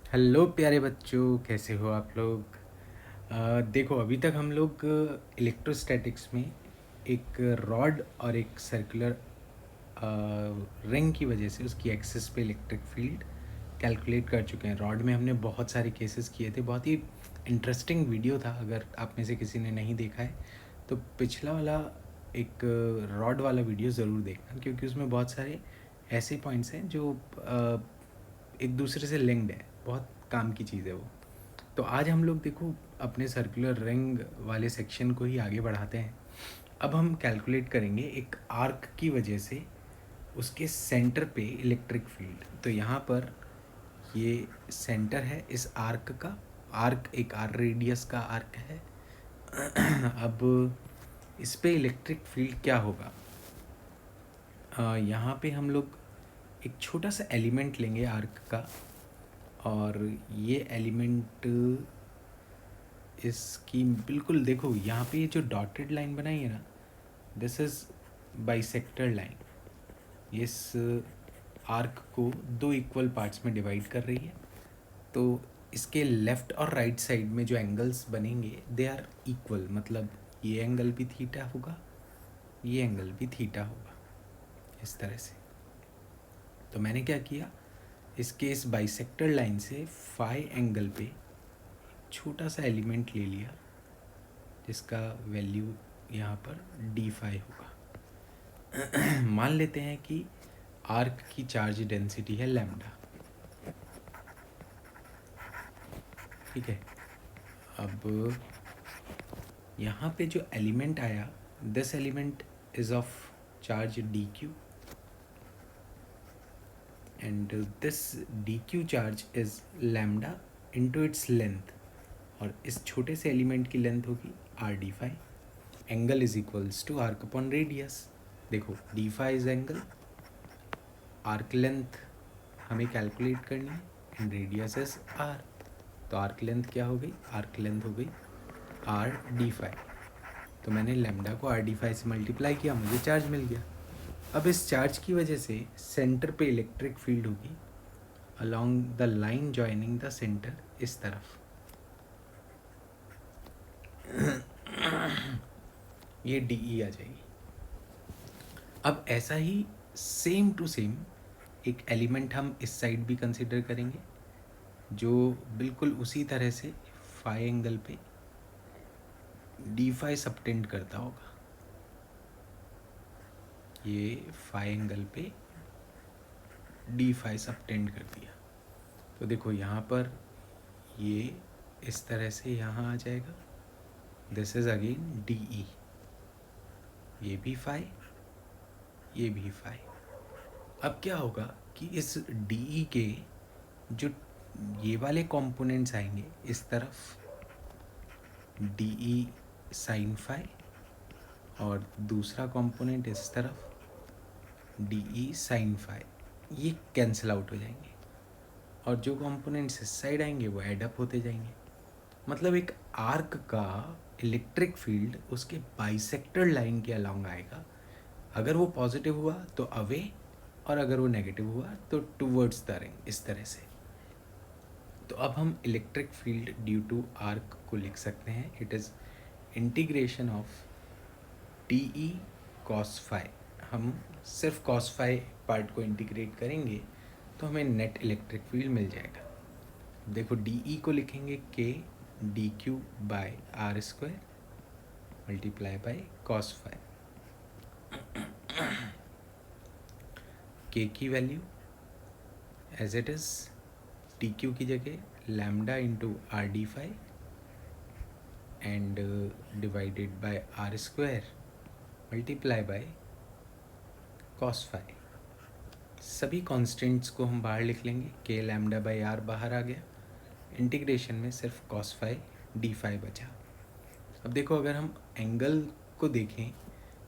Hello प्यारे बच्चों, कैसे हो आप लोग। देखो, अभी तक हम लोग इलेक्ट्रोस्टैटिक्स में एक रॉड और एक सर्कुलर रिंग की वजह से उसकी एक्सिस पे इलेक्ट्रिक फील्ड कैलकुलेट कर चुके हैं। रॉड में हमने बहुत सारे केसेस किए थे। बहुत ही इंटरेस्टिंग वीडियो था। अगर आप में से किसी ने नहीं देखा है तो पिछला वाला एक रॉड वाला वीडियो ज़रूर देखना, क्योंकि उसमें बहुत सारे ऐसे पॉइंट्स हैं जो एक दूसरे से लिंक्ड है। बहुत काम की चीज़ है वो। तो आज हम लोग देखो अपने सर्कुलर रिंग वाले सेक्शन को ही आगे बढ़ाते हैं। अब हम कैलकुलेट करेंगे एक आर्क की वजह से उसके सेंटर पे इलेक्ट्रिक फील्ड। तो यहाँ पर ये सेंटर है इस आर्क का। आर्क एक आर रेडियस का आर्क है। अब इस पे इलेक्ट्रिक फील्ड क्या होगा। यहाँ पे हम लोग एक छोटा सा एलिमेंट लेंगे आर्क का, और ये एलिमेंट इसकी बिल्कुल देखो, यहाँ पे ये जो डॉटेड लाइन बनाई है ना, दिस इज़ बाइसेक्टर लाइन। इस आर्क को दो इक्वल पार्ट्स में डिवाइड कर रही है। तो इसके लेफ़्ट और राइट साइड में जो एंगल्स बनेंगे दे आर इक्वल। मतलब ये एंगल भी थीटा होगा, ये एंगल भी थीटा होगा, इस तरह से। तो मैंने क्या किया, इसके इस बाइसेक्टर लाइन से फाई एंगल पे छोटा सा एलिमेंट ले लिया, जिसका वैल्यू यहाँ पर d5 होगा। मान लेते हैं कि आर्क की चार्ज डेंसिटी है लैम्डा। ठीक है। अब यहाँ पे जो एलिमेंट आया, this element is of charge dq, and this dq charge is lambda into its length, और इस छोटे से एलिमेंट की लेंथ होगी r d5। Angle is equals to arc upon radius. देखो d5 is angle, arc length हमें calculate करनी है, एंड रेडियस इज आर। तो आर्क लेंथ क्या हो गई, आर्क लेंथ हो गई r d5। तो मैंने लैम्डा को r d5 से मल्टीप्लाई किया, मुझे चार्ज मिल गया। अब इस चार्ज की वजह से सेंटर पे इलेक्ट्रिक फील्ड होगी along the line joining the centre, इस तरफ। ये DE आ जाएगी। अब ऐसा ही सेम टू सेम एक एलिमेंट हम इस साइड भी कंसिडर करेंगे, जो बिल्कुल उसी तरह से फाई एंगल पे d5 सबटेंड करता होगा। ये फाई एंगल पे d5 सबटेंड कर दिया। तो देखो यहाँ पर ये इस तरह से यहाँ आ जाएगा। This is again DE। ये भी फाई, ये भी फाई। अब क्या होगा कि इस DE के जो ये वाले कंपोनेंट्स आएंगे इस तरफ, DE साइन फाई, और दूसरा कंपोनेंट इस तरफ DE साइन फाई, ये कैंसिल आउट हो जाएंगे, और जो कंपोनेंट्स इस साइड आएंगे वो एड अप होते जाएंगे। मतलब एक आर्क का इलेक्ट्रिक फील्ड उसके बाइसेक्टर लाइन के अलोंग आएगा। अगर वो पॉजिटिव हुआ तो अवे, और अगर वो नेगेटिव हुआ तो टूवर्ड्स द रिंग, इस तरह से। तो अब हम electric field due to arc को लिख सकते हैं। It is integration of DE cos phi. हम सिर्फ कॉस फाई पार्ट को इंटीग्रेट करेंगे तो हमें नेट इलेक्ट्रिक फील्ड मिल जाएगा। देखो DE को लिखेंगे k dq by are square multiply by cos phi. k की value as it is dq की जगह lambda into r d5 and divided by are square multiply by cos phi. सभी constants को हम बाहर लिख लेंगे। k लैम्डा बाई आर बाहर आ गया, इंटीग्रेशन में सिर्फ कॉस फाई d5 बचा। अब देखो, अगर हम एंगल को देखें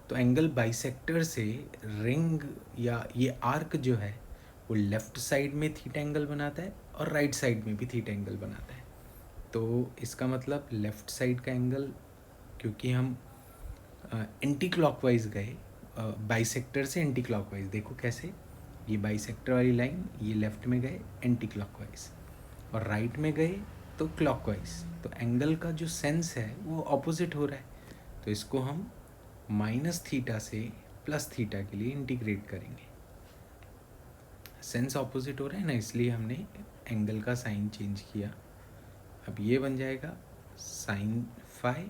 तो एंगल बाइसेक्टर से रिंग या ये आर्क जो है वो लेफ़्ट साइड में थीटा एंगल बनाता है और राइट साइड में भी थीटा एंगल बनाता है। तो इसका मतलब लेफ़्ट साइड का एंगल, क्योंकि हम एंटी क्लॉकवाइज गए बाइसेक्टर से एंटी क्लॉकवाइज, देखो कैसे, ये बाइसेक्टर वाली लाइन, ये लेफ़्ट में गए एंटी क्लॉकवाइज। और राइट में गए तो क्लॉकवाइज, तो एंगल का जो सेंस है वो ऑपोजिट हो रहा है, तो इसको हम माइनस थीटा से प्लस थीटा के लिए इंटीग्रेट करेंगे। सेंस ऑपोजिट हो रहा है ना, इसलिए हमने एंगल का साइन चेंज किया। अब ये बन जाएगा sine phi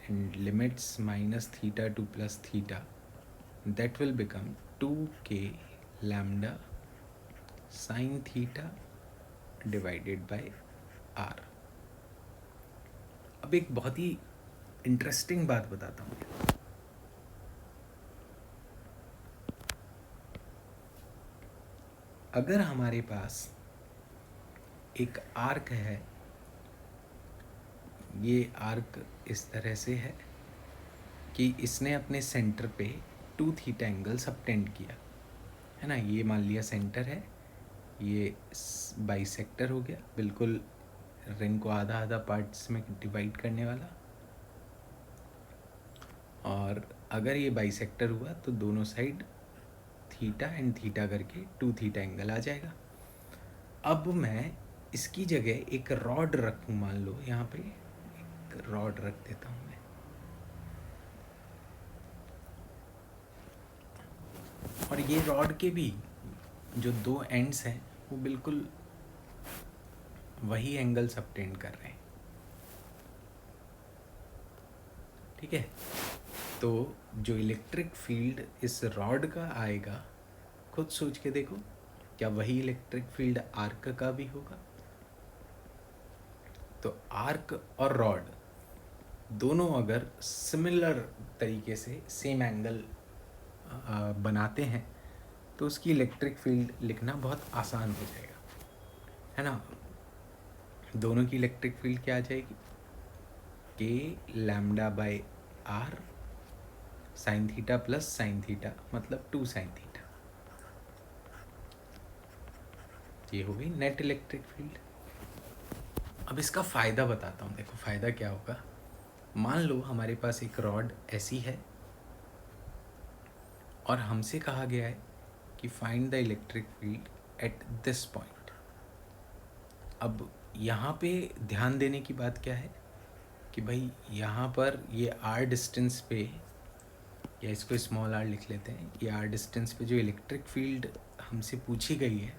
and limits minus theta to plus theta, that will become 2k lambda sine theta divided by r। अब एक बहुत ही इंटरेस्टिंग बात बताता हूँ। अगर हमारे पास एक आर्क है, ये आर्क इस तरह से है कि इसने अपने सेंटर पे 2 थीटा एंगल सबटेंड किया है ना, ये मान लिया सेंटर है, ये बाइसेक्टर हो गया, बिल्कुल रिंग को आधा आधा पार्ट्स में डिवाइड करने वाला। और अगर ये बाइसेक्टर हुआ तो दोनों साइड थीटा एंड थीटा करके 2 थीटा एंगल आ जाएगा। अब मैं इसकी जगह एक रॉड रखूँ, मान लो यहाँ पे एक रॉड रख देता हूँ मैं, और ये रॉड के भी जो 2 एंड्स हैं वो बिल्कुल वही एंगल सबटेंड कर रहे हैं, ठीक है। तो जो इलेक्ट्रिक फील्ड इस रॉड का आएगा, खुद सोच के देखो, क्या वही इलेक्ट्रिक फील्ड आर्क का भी होगा? तो आर्क और रॉड दोनों अगर सिमिलर तरीके से सेम एंगल बनाते हैं तो उसकी इलेक्ट्रिक फील्ड लिखना बहुत आसान हो जाएगा, है ना। दोनों की इलेक्ट्रिक फील्ड क्या आ जाएगी? k lambda by r sine theta plus sine theta, मतलब 2 साइन थीटा। ये हो गई नेट इलेक्ट्रिक फील्ड। अब इसका फ़ायदा बताता हूँ, देखो फ़ायदा क्या होगा। मान लो हमारे पास एक रॉड ऐसी है और हमसे कहा गया है कि find the electric field at this point. अब यहाँ पे ध्यान देने की बात क्या है कि भाई यहाँ पर ये r डिस्टेंस पे, या इसको स्मॉल r लिख लेते हैं, ये r डिस्टेंस पे जो इलेक्ट्रिक फील्ड हमसे पूछी गई है,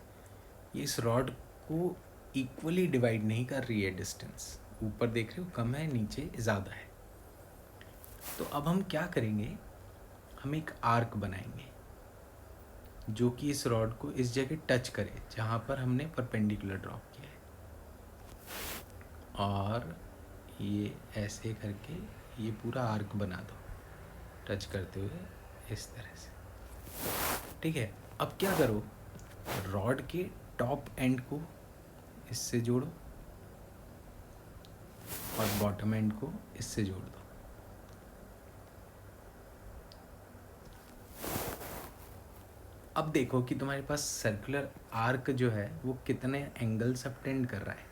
ये इस रॉड को इक्वली डिवाइड नहीं कर रही है डिस्टेंस। ऊपर देख रहे हो कम है, नीचे ज़्यादा है। तो अब हम क्या करेंगे, हम एक आर्क बनाएंगे जो कि इस रॉड को इस जगह टच करे जहाँ पर हमने परपेंडिकुलर ड्रॉप किया है, और ये ऐसे करके ये पूरा आर्क बना दो टच करते हुए इस तरह से, ठीक है। अब क्या करो, रॉड के टॉप एंड को इससे जोड़ो और बॉटम एंड को इससे जोड़ दो। अब देखो कि तुम्हारे पास सर्कुलर आर्क जो है वो कितने एंगल सबटेंड कर रहा है।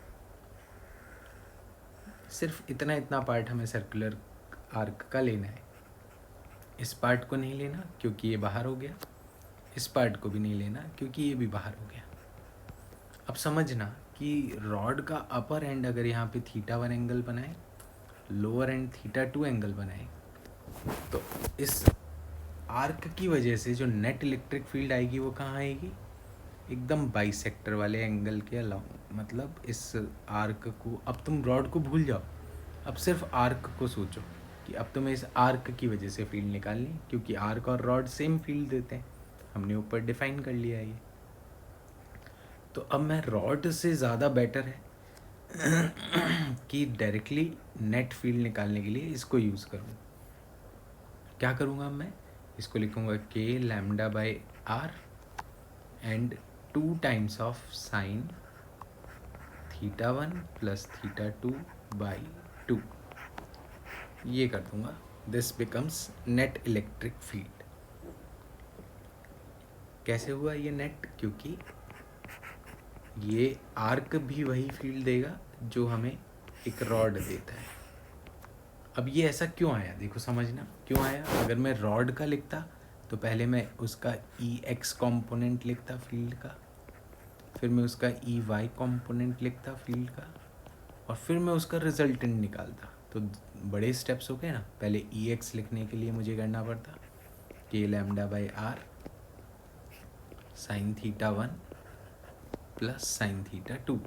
सिर्फ इतना इतना पार्ट हमें सर्कुलर आर्क का लेना है, इस पार्ट को नहीं लेना क्योंकि ये बाहर हो गया, इस पार्ट को भी नहीं लेना क्योंकि ये भी बाहर हो गया। अब समझना कि रॉड का अपर एंड अगर यहाँ पे θ1 एंगल बनाए, लोअर एंड θ2 एंगल बनाए, तो इस आर्क की वजह से जो नेट इलेक्ट्रिक फील्ड आएगी वो कहाँ आएगी? एकदम बाइसेक्टर वाले एंगल के अलाउंग। मतलब इस आर्क को, अब तुम रॉड को भूल जाओ, अब सिर्फ आर्क को सोचो कि अब तुम्हें इस आर्क की वजह से फील्ड निकालनी, क्योंकि आर्क और रॉड सेम फील्ड देते हैं, हमने ऊपर डिफाइन कर लिया ये। तो अब मैं रॉड से ज़्यादा बेटर है कि डायरेक्टली नेट फील्ड निकालने के लिए इसको यूज़ करूँ। क्या करूँगा मैं? इसको लिखूँगा k lambda by r and 2 times of sine θ1 plus θ2 by 2, ये कर दूँगा। This becomes net electric field. कैसे हुआ ये नेट? क्योंकि ये आर्क भी वही फील्ड देगा जो हमें एक रॉड देता है। अब ये ऐसा क्यों आया, देखो समझना क्यों आया। अगर मैं रॉड का लिखता तो पहले मैं उसका EX कंपोनेंट लिखता फील्ड का, फिर मैं उसका ई वाई कॉम्पोनेंट लिखता फील्ड का, और फिर मैं उसका रिजल्टेंट निकालता। तो बड़े स्टेप्स हो गए ना। पहले ई एक्स लिखने के लिए मुझे करना पड़ता k lambda by r sine theta 1 plus sine theta 2।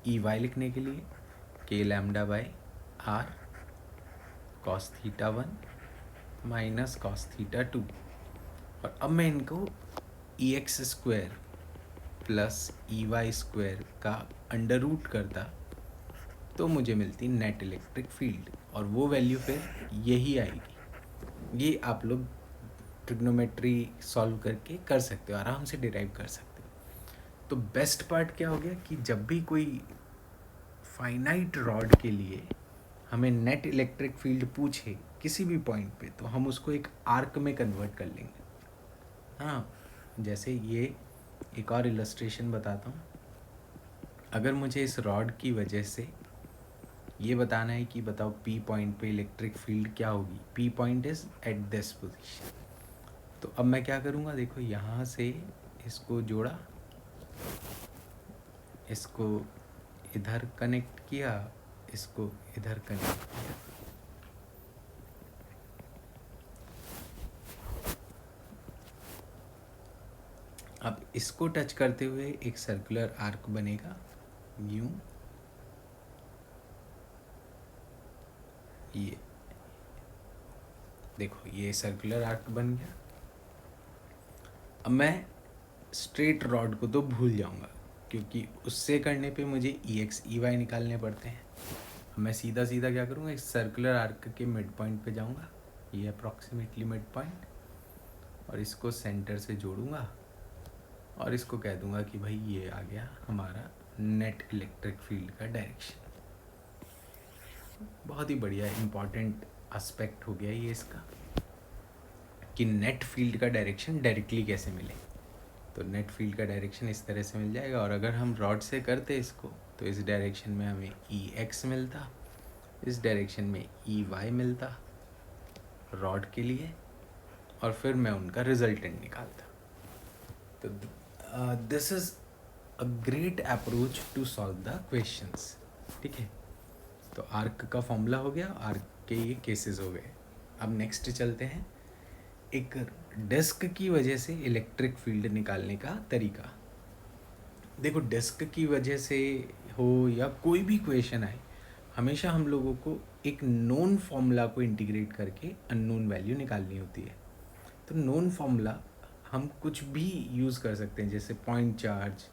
E y लिखने के लिए k lambda by r cos theta 1 minus cos theta 2। और अब मैं इनको E x square plus E y square का अंडर रूट करता तो मुझे मिलती नेट इलेक्ट्रिक फील्ड, और वो वैल्यू फिर यही आएगी। ये आप लोग ट्रिग्नोमेट्री सॉल्व करके कर सकते हो, आराम से डिराइव कर सकते हो। तो बेस्ट पार्ट क्या हो गया कि जब भी कोई फाइनाइट रॉड के लिए हमें नेट इलेक्ट्रिक फील्ड पूछे किसी भी पॉइंट पे, तो हम उसको एक आर्क में कन्वर्ट कर लेंगे। हाँ, जैसे ये एक और इलस्ट्रेशन बताता हूँ। अगर मुझे इस रॉड की वजह से ये बताना है कि बताओ पी पॉइंट पे इलेक्ट्रिक फील्ड क्या होगी, P point is at this position. तो अब मैं क्या करूँगा, देखो यहाँ से इसको जोड़ा, इसको इधर कनेक्ट किया, इसको इधर कनेक्ट किया। अब इसको टच करते हुए एक सर्कुलर आर्क बनेगा यूं, ये देखो ये सर्कुलर आर्क बन गया। अब मैं स्ट्रेट रॉड को तो भूल जाऊंगा, क्योंकि उससे करने पे मुझे ई एक्स ई वाई निकालने पड़ते हैं। मैं सीधा सीधा क्या करूँगा, इस सर्कुलर आर्क के मिड पॉइंट पे जाऊँगा, ये अप्रॉक्सीमेटली मिड पॉइंट, और इसको सेंटर से जोड़ूंगा और इसको कह दूंगा कि भाई ये आ गया हमारा नेट इलेक्ट्रिक फील्ड का डायरेक्शन। बहुत ही बढ़िया इंपॉर्टेंट एस्पेक्ट हो गया ये इसका, कि नेट फील्ड का डायरेक्शन डायरेक्टली कैसे मिले। तो नेट फील्ड का डायरेक्शन इस तरह से मिल जाएगा, और अगर हम रॉड से करते इसको तो इस डायरेक्शन में हमें ई एक्स मिलता, इस डायरेक्शन में ई वाई मिलता रॉड के लिए, और फिर मैं उनका रिजल्टेंट निकालता। तो this is a great approach to solve the questions. ठीक है, तो आर्क का फॉर्मूला हो गया, आर्क के ये केसेस हो गए। अब नेक्स्ट चलते हैं एक डिस्क की वजह से इलेक्ट्रिक फील्ड निकालने का तरीका। देखो डिस्क की वजह से हो या कोई भी क्वेश्चन आए, हमेशा हम लोगों को एक नोन फॉर्मूला को इंटीग्रेट करके अननोन वैल्यू निकालनी होती है। तो नोन फॉर्मूला हम कुछ भी यूज़ कर सकते हैं, जैसे पॉइंट चार्ज,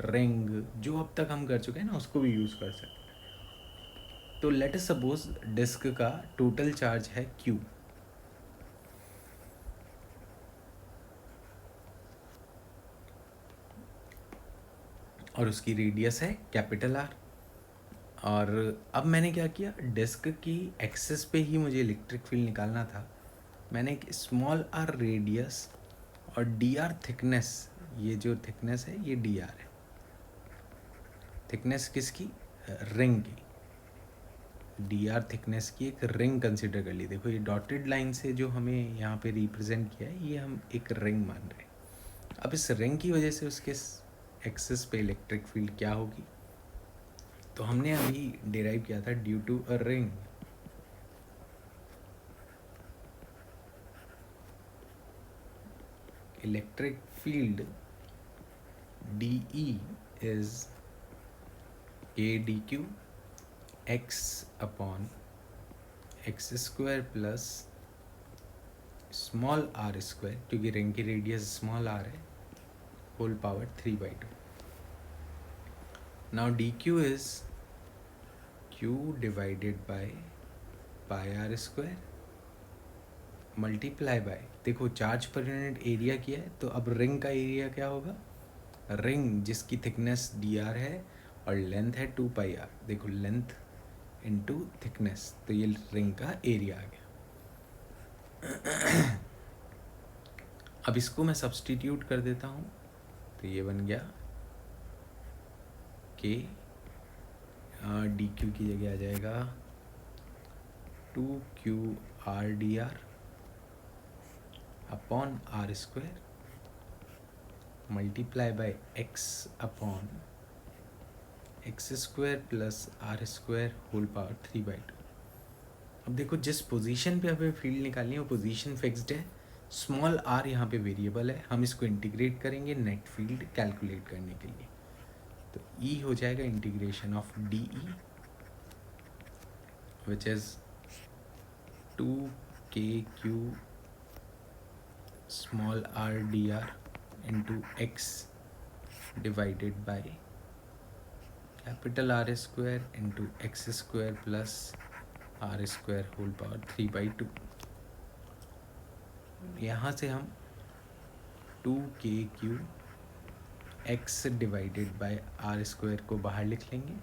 रिंग, जो अब तक हम कर चुके हैं ना, उसको भी यूज़ कर सकते हैं। तो लेट अस सपोज डिस्क का टोटल चार्ज है Q, और उसकी रेडियस है कैपिटल R। और अब मैंने क्या किया, डिस्क की एक्सिस पे ही मुझे इलेक्ट्रिक फील्ड निकालना था। मैंने एक स्मॉल r रेडियस और dr थिकनेस, ये जो थिकनेस है ये dr है, थिकनेस किसकी, रिंग की, dr थिकनेस की एक रिंग कंसिडर कर ली। देखो ये डॉटेड लाइन से जो हमें यहाँ पे रिप्रेजेंट किया है, ये हम एक रिंग मान रहे हैं। अब इस रिंग की वजह से उसके एक्सिस पे इलेक्ट्रिक फील्ड क्या होगी, तो हमने अभी डिराइव किया था due to a ring, electric field DE is A dq x upon x square plus small r square, क्योंकि रिंग की रेडियस स्मॉल r है, whole power 3/2। Now dq is q divided by pi r square multiply by, देखो charge per unit area किया है, तो अब ring का area क्या होगा, रिंग जिसकी थिकनेस dr है और लेंथ है 2πr, देखो लेंथ इनटू थिकनेस, तो ये रिंग का एरिया आ गया। अब इसको मैं सब्सटीट्यूट कर देता हूँ, तो ये बन गया के डी क्यू की जगह आ जाएगा 2qr dr upon r square multiply by x upon x square plus are square whole power 3/2। अब देखो जिस पोजीशन पे हमें फील्ड निकालनी है वो पोजीशन फिक्स्ड है, स्मॉल आर यहाँ पे वेरिएबल है, हम इसको इंटीग्रेट करेंगे नेट फील्ड कैलकुलेट करने के लिए। तो ई हो जाएगा integration of d E which is 2kq small R d R into x divided by capital R square into x square plus are square whole power 3/2। यहाँ से हम 2kq x divided by are square को बाहर लिख लेंगे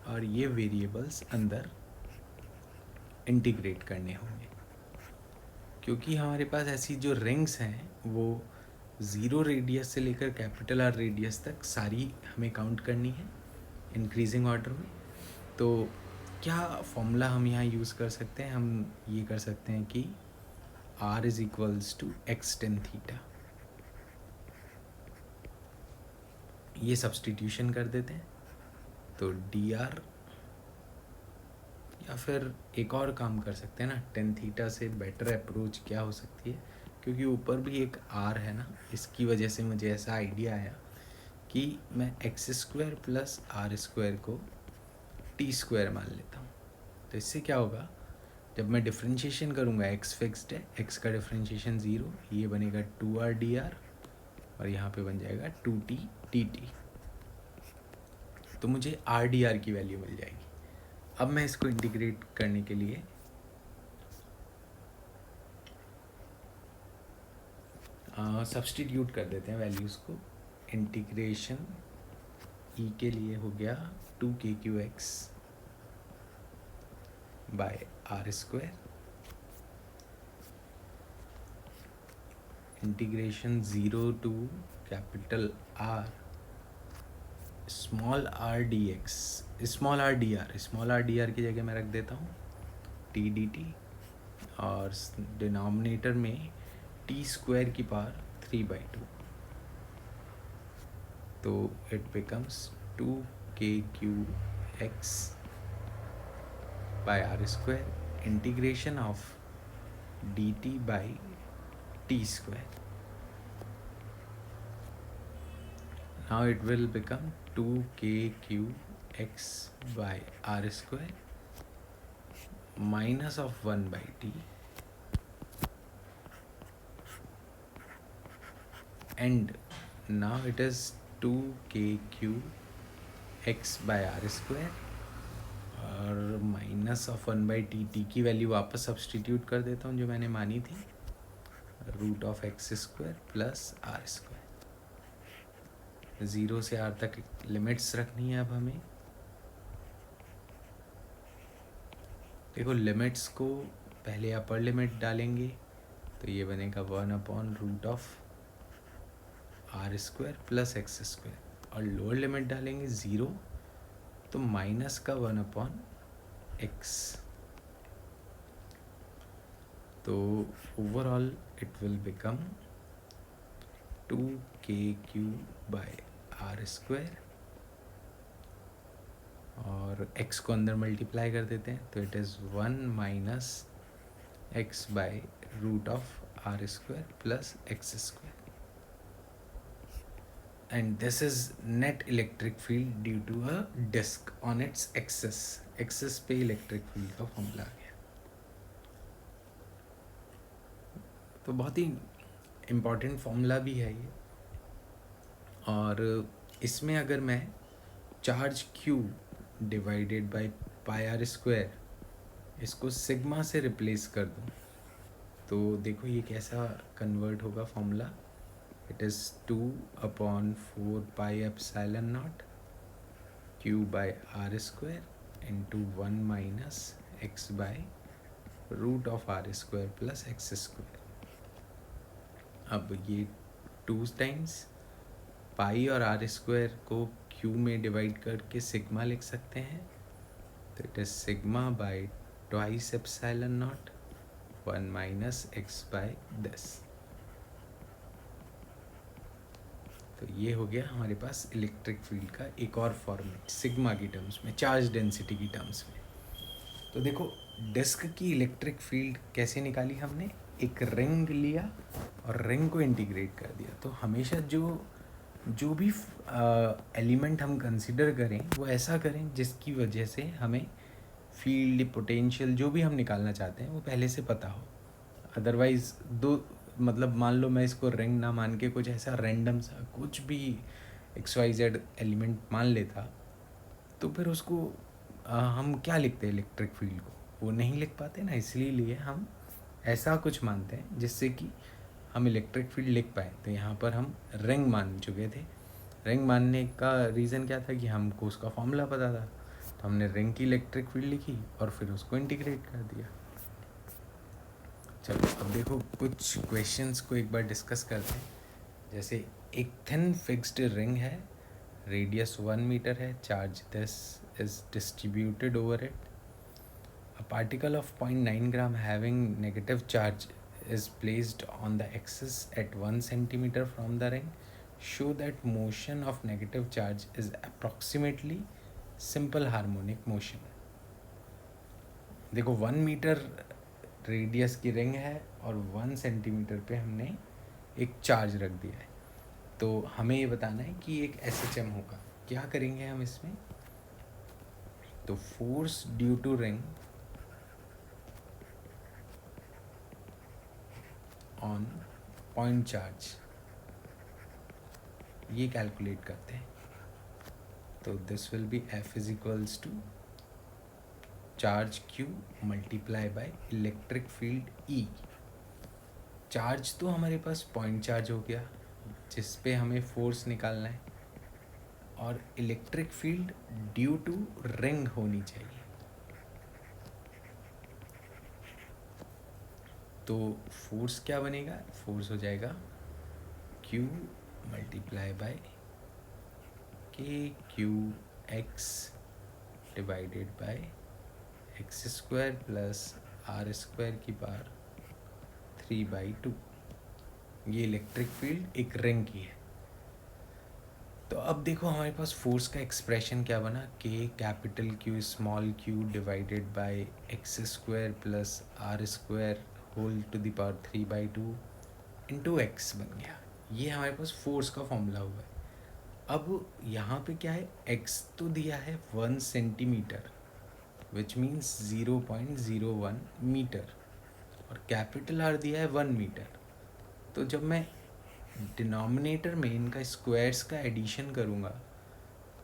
और ये variables अंदर इंटीग्रेट करने होंगे, क्योंकि हमारे पास ऐसी जो रिंग्स हैं वो 0 रेडियस से लेकर कैपिटल आर रेडियस तक सारी हमें काउंट करनी है इंक्रीजिंग ऑर्डर में। तो क्या फॉर्मूला हम यहाँ यूज़ कर सकते हैं? हम ये कर सकते हैं कि r is equals to x tan theta, ये सब्सटीट्यूशन कर देते हैं। तो डी आर, या फिर एक और काम कर सकते हैं ना, टेन थीटा से बेटर अप्रोच क्या हो सकती है, क्योंकि ऊपर भी एक आर है ना, इसकी वजह से मुझे ऐसा आइडिया आया कि मैं x square plus are square को टी स्क्वायर मान लेता हूँ। तो इससे क्या होगा, जब मैं डिफ्रेंशिएशन करूँगा, एक्स फिक्स्ड है, एक्स का डिफ्रेंशिएशन 0, ये बनेगा 2r dr और यहाँ पे बन जाएगा 2t dt। तो मुझे r dr की वैल्यू मिल जाएगी। अब मैं इसको इंटीग्रेट करने के लिए सब्सटीट्यूट कर देते हैं वैल्यूज़ को। इंटीग्रेशन ई के लिए हो गया 2kqx by are square, integration 0 to capital R small R d x, small R d R की जगह मैं रख देता हूँ टी डी टी, और डिनोमिनेटर में टी स्क्वायर की पावर 3/2। तो it becomes 2kqx by are square integration of d T by T square. Now it will become 2kqx by r square minus of 1 by t and now it is 2kqx by r square और minus of 1 by t की value वापस substitute कर देता हूँ जो मैंने मानी थी, root of x square plus are square. 0 से r तक लिमिट्स रखनी है अब हमें। देखो लिमिट्स को पहले अपर लिमिट डालेंगे तो ये बनेगा 1/रूट of r square plus x square, और लोअर लिमिट डालेंगे 0 तो माइनस का 1/x। तो overall it will become 2kq by are square और x को अंदर मल्टीप्लाई कर देते हैं तो it is 1 minus x by root of r square plus x square, and this is net electric field due to a disc on its axis पे electric field का formula आ गया। तो बहुत ही इम्पॉर्टेंट फॉर्मूला भी है ये, और इसमें अगर मैं charge Q divided by pi r square इसको सिग्मा से रिप्लेस कर दूँ तो देखो ये कैसा कन्वर्ट होगा formula. It is 2/4 pi epsilon naught Q by are square into 1 minus x by root of r square plus x square. अब ये 2 टाइम्स पाई और आर स्क्वायर को Q में डिवाइड करके सिग्मा लिख सकते हैं, तो it is sigma by twice epsilon not 1 minus x by 10। तो ये हो गया हमारे पास इलेक्ट्रिक फील्ड का एक और फॉर्मेट सिग्मा की टर्म्स में, चार्ज डेंसिटी की टर्म्स में। तो देखो डिस्क की इलेक्ट्रिक फील्ड कैसे निकाली हमने, एक रिंग लिया और रिंग को इंटीग्रेट कर दिया। तो हमेशा जो भी एलिमेंट हम कंसिडर करें वो ऐसा करें जिसकी वजह से हमें फील्ड पोटेंशियल जो भी हम निकालना चाहते हैं वो पहले से पता हो। अदरवाइज़ दो मतलब मान लो मैं इसको रिंग ना मान के कुछ ऐसा रैंडम सा कुछ भी XYZ एलिमेंट मान लेता, तो फिर उसको हम क्या लिखते हैं इलेक्ट्रिक फील्ड को, वो नहीं लिख पाते ना। इसलिए हम ऐसा कुछ मानते हैं जिससे कि हम इलेक्ट्रिक फील्ड लिख पाए। तो यहाँ पर हम रिंग मान चुके थे। रिंग मानने का रीज़न क्या था कि हमको उसका फॉर्मूला पता था, तो हमने रिंग की इलेक्ट्रिक फील्ड लिखी और फिर उसको इंटीग्रेट कर दिया। चलो अब देखो कुछ क्वेश्चंस को एक बार डिस्कस करते हैं। जैसे एक थिन फिक्स्ड रिंग है, रेडियस 1 मीटर है, charge 10 is distributed over it. A particle of 0.9 gram having negative charge is placed on the axis at 1 centimeter from the ring. Show that motion of negative charge is approximately simple harmonic motion. देखो 1 metre radius की ring है और 1 centimetre पे हमने एक charge रख दिया है। तो हमें ये बताना है कि एक SHM होगा। क्या करेंगे हम इसमें, तो force due to ring on point charge ये कैलकुलेट करते हैं। तो this will be F is equals to charge Q multiply by electric field E। Charge तो हमारे पास पॉइंट चार्ज हो गया जिस पे हमें फोर्स निकालना है, और electric field due to ring होनी चाहिए। तो फोर्स क्या बनेगा, फोर्स हो जाएगा Q multiply bye KQX divided by x² plus r² की पावर 3/2। ये इलेक्ट्रिक फील्ड एक रिंग की है। तो अब देखो हमारे पास फोर्स का एक्सप्रेशन क्या बना, K capital Q small q divided by x² plus r² whole to the power 3/2 into x बन गया। ये हमारे पास फोर्स का फॉर्मूला हुआ है। अब यहाँ पे क्या है, x तो दिया है 1 सेंटीमीटर विच मीन्स 0.01 मीटर, और कैपिटल R दिया है 1 मीटर। तो जब मैं डिनोमिनेटर में इनका स्क्वायर्स का एडिशन करूँगा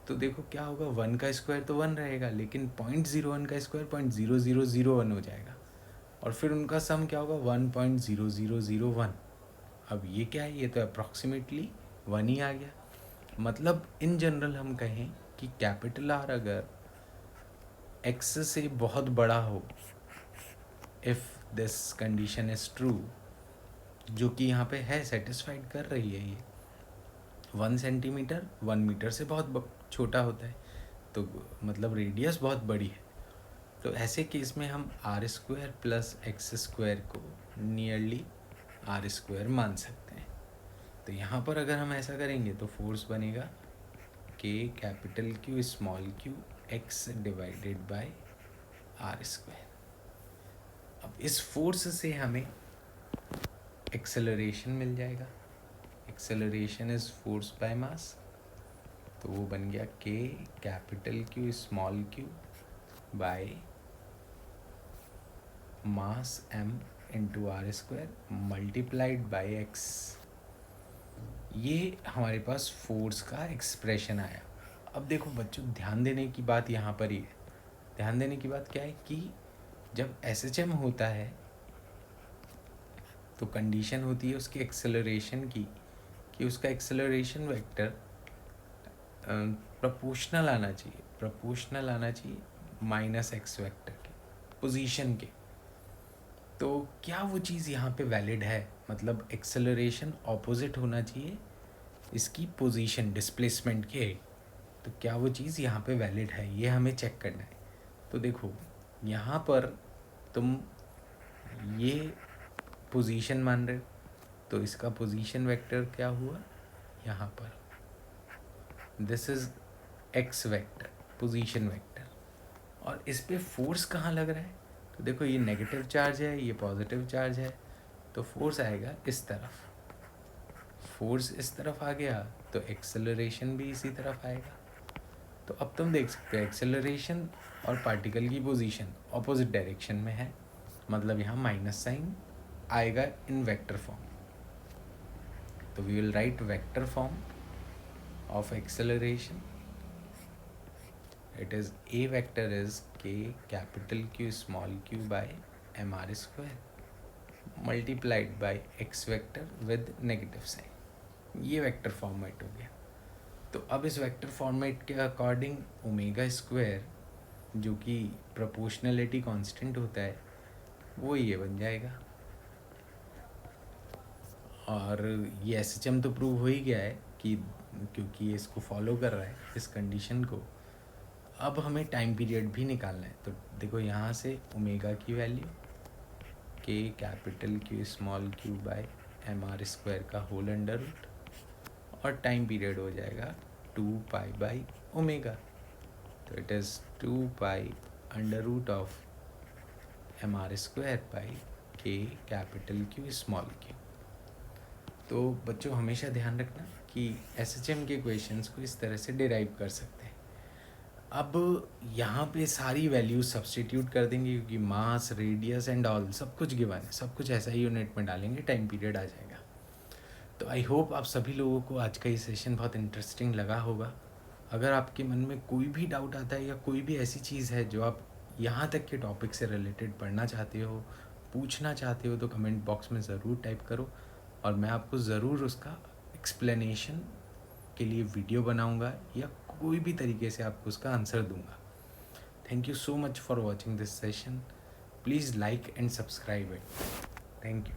तो देखो क्या होगा, 1 का स्क्वायर तो 1 रहेगा, लेकिन 0.01 का स्क्वायर 0.0001 हो जाएगा, और फिर उनका सम क्या होगा 1.0001। अब ये क्या है, ये तो अप्रॉक्सीमेटली 1 ही आ गया। मतलब इन जनरल हम कहें कि कैपिटल R अगर x से बहुत बड़ा हो, if this condition is true, जो कि यहाँ पे है, सेटिस्फाइड कर रही है ये, 1 सेंटीमीटर 1 मीटर से बहुत छोटा होता है, तो मतलब रेडियस बहुत बड़ी है। तो ऐसे केस में हम r² प्लस x² को नियरली r² मान सकते हैं। तो यहाँ पर अगर हम ऐसा करेंगे तो फोर्स बनेगा K capital Q small q x divided by r²। अब इस फोर्स से हमें एक्सेलरेशन मिल जाएगा। Acceleration is force by mass, तो वो बन गया K capital Q small q by mass m into r² multiplied by x। ये हमारे पास फोर्स का एक्सप्रेशन आया। अब देखो बच्चों, ध्यान देने की बात यहाँ पर ही है। ध्यान देने की बात क्या है कि जब SHM होता है तो कंडीशन होती है उसकी एक्सेलरेशन की, कि उसका एक्सेलरेशन वेक्टर प्रोपोर्शनल आना चाहिए, प्रोपोर्शनल आना चाहिए -x वेक्टर के पोजीशन के। तो क्या वो चीज़ यहाँ पे वैलिड है, मतलब एक्सेलरेशन ऑपोजिट होना चाहिए इसकी पोजीशन डिस्प्लेसमेंट के। तो क्या वो चीज़ यहाँ पे वैलिड है, ये हमें चेक करना है। तो देखो यहाँ पर तुम ये पोजीशन मान रहे हो, तो इसका पोजीशन वेक्टर क्या हुआ यहाँ पर this is x vector, position vector, और इस पे फोर्स कहाँ लग रहा है? तो देखो ये नेगेटिव चार्ज है, ये पॉजिटिव चार्ज है, तो फोर्स आएगा इस तरफ। फोर्स इस तरफ आ गया तो एक्सेलरेशन भी इसी तरफ आएगा। तो अब तुम देख सकते हो एक्सेलरेशन और पार्टिकल की पोजीशन ऑपोजिट डायरेक्शन में है, मतलब यहाँ माइनस साइन आएगा इन वेक्टर फॉर्म। तो we will write vector form of acceleration. It is A vector is K capital Q small q by mr square multiplied by x vector with negative sign. ये vector format हो गया। तो अब इस vector format के according omega square जो कि proportionality constant होता है वो ये बन जाएगा। और ये SHM तो प्रूव हो ही गया है कि क्योंकि ये इसको फॉलो कर रहा है इस कंडीशन को। अब हमें टाइम पीरियड भी निकालना है। तो देखो यहाँ से ओमेगा की value K capital Q small q by mr square का होल अंडर रूट, और टाइम पीरियड हो जाएगा 2 पाई बाई ओमेगा। तो it is 2 pi under root of mr square by K capital Q small q। तो बच्चों हमेशा ध्यान रखना कि SHM के क्वेश्चंस को इस तरह से डिराइव कर सकते हैं। अब यहाँ पे सारी वैल्यूज सब्सटीट्यूट कर देंगे क्योंकि मास, रेडियस एंड ऑल सब कुछ गिवन है, सब कुछ ऐसा ही यूनिट में डालेंगे, टाइम पीरियड आ जाएगा। तो आई होप आप सभी लोगों को आज का ये सेशन बहुत इंटरेस्टिंग लगा होगा। अगर आपके मन में कोई भी डाउट आता है या कोई भी ऐसी चीज़ है जो आप यहाँ तक के टॉपिक से रिलेटेड पढ़ना चाहते हो, पूछना चाहते हो, तो कमेंट बॉक्स में ज़रूर टाइप करो और मैं आपको ज़रूर उसका एक्सप्लेनेशन के लिए वीडियो बनाऊंगा या कोई भी तरीके से आपको उसका आंसर दूंगा। Thank you so much for watching this session. Please like and subscribe it. Thank you.